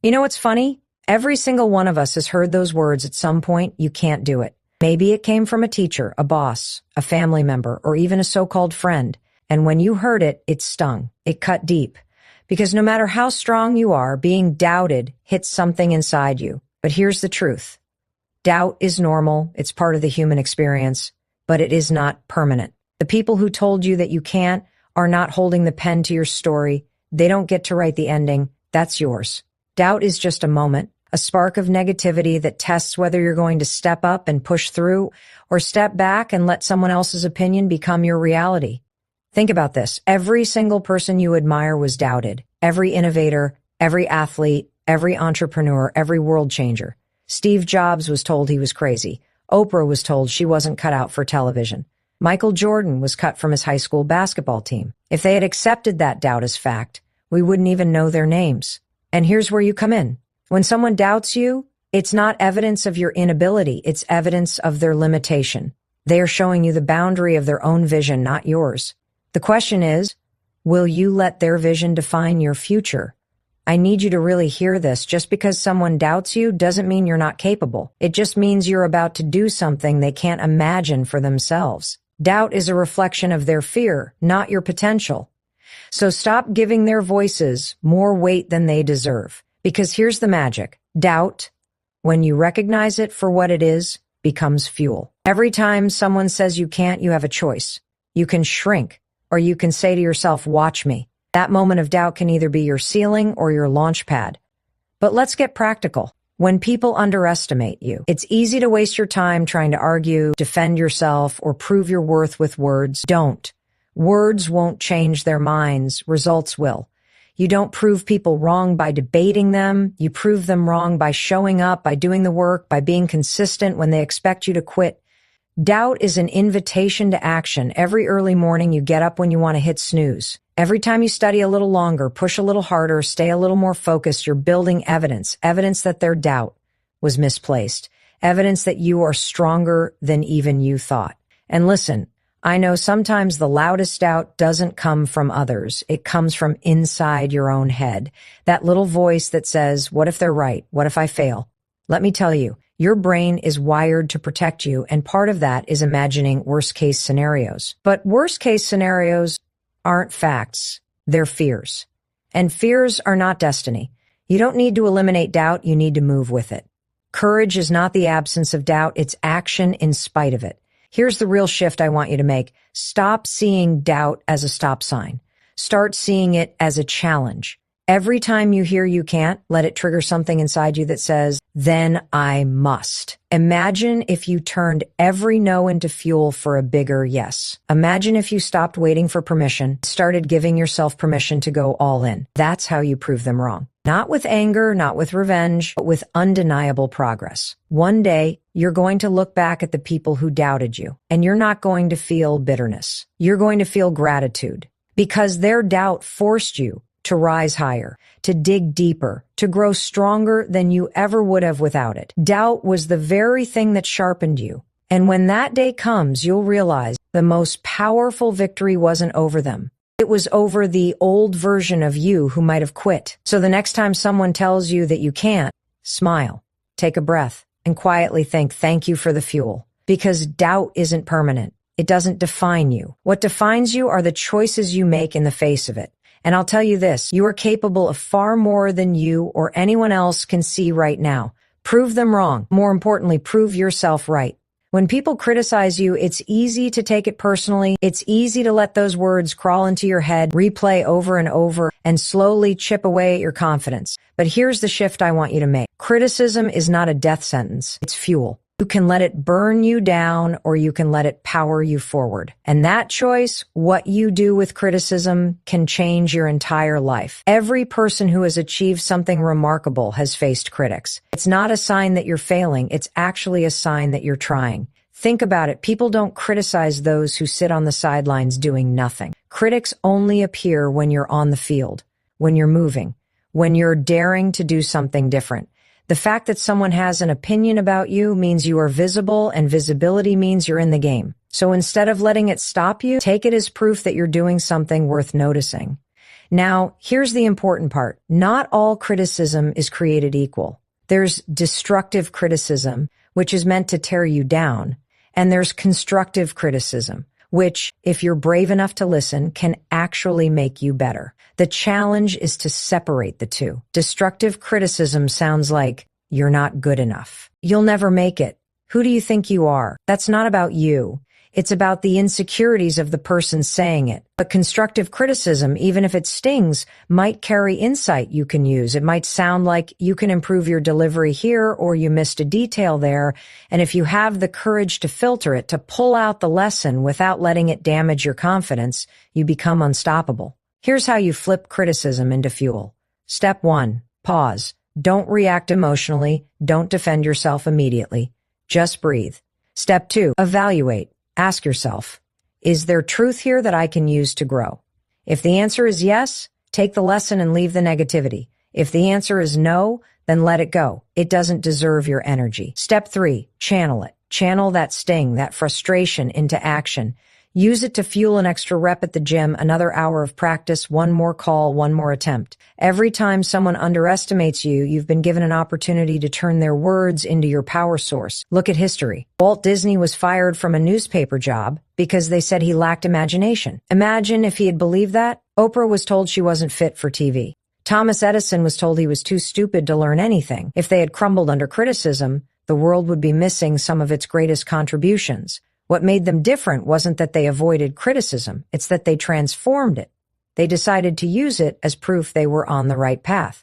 You know what's funny? Every single one of us has heard those words at some point, you can't do it. Maybe it came from a teacher, a boss, a family member, or even a so-called friend. And when you heard it, it stung. It cut deep. Because no matter how strong you are, being doubted hits something inside you. But here's the truth. Doubt is normal. It's part of the human experience, but it is not permanent. The people who told you that you can't are not holding the pen to your story. They don't get to write the ending. That's yours. Doubt is just a moment, a spark of negativity that tests whether you're going to step up and push through or step back and let someone else's opinion become your reality. Think about this. Every single person you admire was doubted. Every innovator, every athlete, every entrepreneur, every world changer. Steve Jobs was told he was crazy. Oprah was told she wasn't cut out for television. Michael Jordan was cut from his high school basketball team. If they had accepted that doubt as fact, we wouldn't even know their names. And here's where you come in. When someone doubts you, it's not evidence of your inability, it's evidence of their limitation. They are showing you the boundary of their own vision, not yours. The question is, will you let their vision define your future? I need you to really hear this. Just because someone doubts you doesn't mean you're not capable. It just means you're about to do something they can't imagine for themselves. Doubt is a reflection of their fear, not your potential. So stop giving their voices more weight than they deserve. Because here's the magic. Doubt, when you recognize it for what it is, becomes fuel. Every time someone says you can't, you have a choice. You can shrink, or you can say to yourself, watch me. That moment of doubt can either be your ceiling or your launch pad. But let's get practical. When people underestimate you, it's easy to waste your time trying to argue, defend yourself, or prove your worth with words. Don't. Words won't change their minds. Results will. You don't prove people wrong by debating them. You prove them wrong by showing up, by doing the work, by being consistent when they expect you to quit. Doubt is an invitation to action. Every early morning you get up when you want to hit snooze. Every time you study a little longer, push a little harder, stay a little more focused, you're building evidence that their doubt was misplaced, evidence that you are stronger than even you thought. And listen, I know sometimes the loudest doubt doesn't come from others. It comes from inside your own head. That little voice that says, what if they're right? What if I fail? Let me tell you, your brain is wired to protect you, and part of that is imagining worst-case scenarios. But worst-case scenarios aren't facts, they're fears. And fears are not destiny. You don't need to eliminate doubt, you need to move with it. Courage is not the absence of doubt, it's action in spite of it. Here's the real shift I want you to make. Stop seeing doubt as a stop sign. Start seeing it as a challenge. Every time you hear you can't, let it trigger something inside you that says, then I must. Imagine if you turned every no into fuel for a bigger yes. Imagine if you stopped waiting for permission, started giving yourself permission to go all in. That's how you prove them wrong. Not with anger, not with revenge, but with undeniable progress. One day, you're going to look back at the people who doubted you, and you're not going to feel bitterness. You're going to feel gratitude, because their doubt forced you to rise higher, to dig deeper, to grow stronger than you ever would have without it. Doubt was the very thing that sharpened you. And when that day comes, you'll realize the most powerful victory wasn't over them. It was over the old version of you who might have quit. So the next time someone tells you that you can't, smile, take a breath, and quietly think, thank you for the fuel. Because doubt isn't permanent. It doesn't define you. What defines you are the choices you make in the face of it. And I'll tell you this, you are capable of far more than you or anyone else can see right now. Prove them wrong. More importantly, prove yourself right. When people criticize you, it's easy to take it personally. It's easy to let those words crawl into your head, replay over and over, and slowly chip away at your confidence. But here's the shift I want you to make. Criticism is not a death sentence. It's fuel. You can let it burn you down, or you can let it power you forward. And that choice, what you do with criticism, can change your entire life. Every person who has achieved something remarkable has faced critics. It's not a sign that you're failing. It's actually a sign that you're trying. Think about it. People don't criticize those who sit on the sidelines doing nothing. Critics only appear when you're on the field, when you're moving, when you're daring to do something different. The fact that someone has an opinion about you means you are visible, and visibility means you're in the game. So instead of letting it stop you, take it as proof that you're doing something worth noticing. Now, here's the important part. Not all criticism is created equal. There's destructive criticism, which is meant to tear you down, and there's constructive criticism, which, if you're brave enough to listen, can actually make you better. The challenge is to separate the two. Destructive criticism sounds like, "You're not good enough. You'll never make it. Who do you think you are?" That's not about you. It's about the insecurities of the person saying it. But constructive criticism, even if it stings, might carry insight you can use. It might sound like you can improve your delivery here, or you missed a detail there. And if you have the courage to filter it, to pull out the lesson without letting it damage your confidence, you become unstoppable. Here's how you flip criticism into fuel. Step 1, pause. Don't react emotionally. Don't defend yourself immediately. Just breathe. Step 2, evaluate. Ask yourself, is there truth here that I can use to grow? If the answer is yes, take the lesson and leave the negativity. If the answer is no, then let it go. It doesn't deserve your energy. Step 3, channel it. Channel that sting, that frustration into action. Use it to fuel an extra rep at the gym, another hour of practice, one more call, one more attempt. Every time someone underestimates you, you've been given an opportunity to turn their words into your power source. Look at history. Walt Disney was fired from a newspaper job because they said he lacked imagination. Imagine if he had believed that. Oprah was told she wasn't fit for TV. Thomas Edison was told he was too stupid to learn anything. If they had crumbled under criticism, the world would be missing some of its greatest contributions. What made them different wasn't that they avoided criticism, it's that they transformed it. They decided to use it as proof they were on the right path.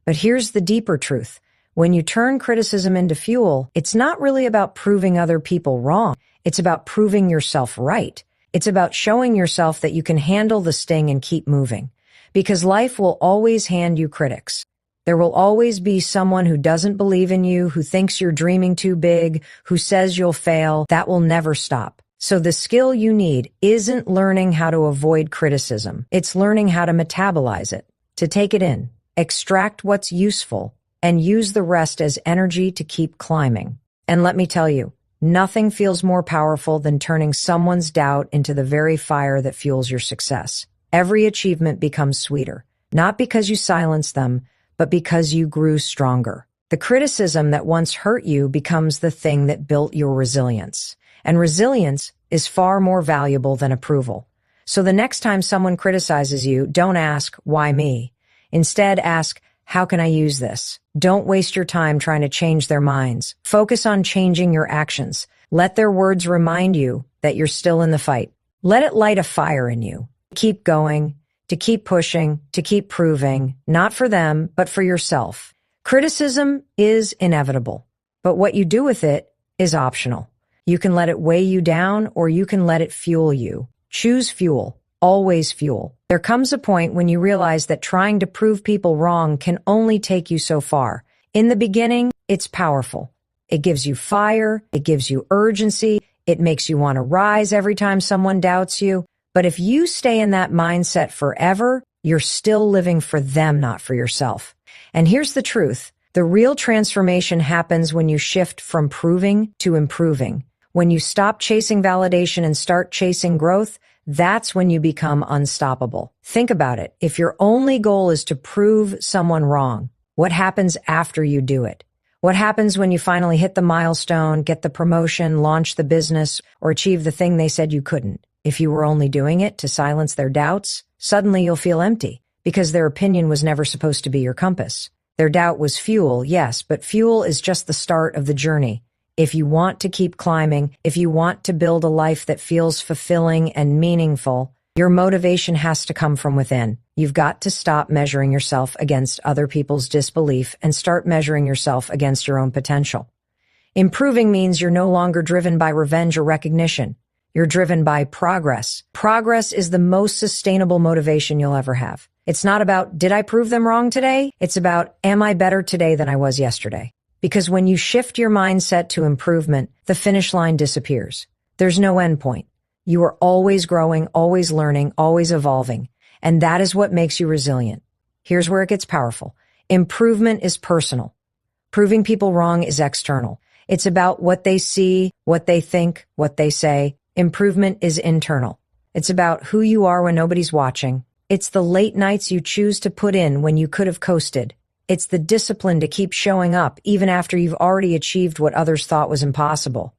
But here's the deeper truth. When you turn criticism into fuel, it's not really about proving other people wrong. It's about proving yourself right. It's about showing yourself that you can handle the sting and keep moving. Because life will always hand you critics. There will always be someone who doesn't believe in you, who thinks you're dreaming too big, who says you'll fail. That will never stop. So the skill you need isn't learning how to avoid criticism. It's learning how to metabolize it, to take it in, extract what's useful, and use the rest as energy to keep climbing. And let me tell you, nothing feels more powerful than turning someone's doubt into the very fire that fuels your success. Every achievement becomes sweeter, not because you silenced them, but because you grew stronger. The criticism that once hurt you becomes the thing that built your resilience. And resilience is far more valuable than approval. So the next time someone criticizes you, don't ask, "Why me?" Instead, ask, "How can I use this?" Don't waste your time trying to change their minds. Focus on changing your actions. Let their words remind you that you're still in the fight. Let it light a fire in you. Keep going, to keep pushing, to keep proving, not for them, but for yourself. Criticism is inevitable, but what you do with it is optional. You can let it weigh you down, or you can let it fuel you. Choose fuel, always fuel. There comes a point when you realize that trying to prove people wrong can only take you so far. In the beginning, it's powerful. It gives you fire, it gives you urgency, it makes you want to rise every time someone doubts you. But if you stay in that mindset forever, you're still living for them, not for yourself. And here's the truth. The real transformation happens when you shift from proving to improving. When you stop chasing validation and start chasing growth, that's when you become unstoppable. Think about it. If your only goal is to prove someone wrong, what happens after you do it? What happens when you finally hit the milestone, get the promotion, launch the business, or achieve the thing they said you couldn't? If you were only doing it to silence their doubts, suddenly you'll feel empty, because their opinion was never supposed to be your compass. Their doubt was fuel, yes, but fuel is just the start of the journey. If you want to keep climbing, if you want to build a life that feels fulfilling and meaningful, your motivation has to come from within. You've got to stop measuring yourself against other people's disbelief and start measuring yourself against your own potential. Improving means you're no longer driven by revenge or recognition. You're driven by progress. Progress is the most sustainable motivation you'll ever have. It's not about, did I prove them wrong today? It's about, am I better today than I was yesterday? Because when you shift your mindset to improvement, the finish line disappears. There's no end point. You are always growing, always learning, always evolving. And that is what makes you resilient. Here's where it gets powerful. Improvement is personal. Proving people wrong is external. It's about what they see, what they think, what they say. Improvement is internal. It's about who you are when nobody's watching, It's the late nights you choose to put in when you could have coasted. It's the discipline to keep showing up even after you've already achieved what others thought was impossible.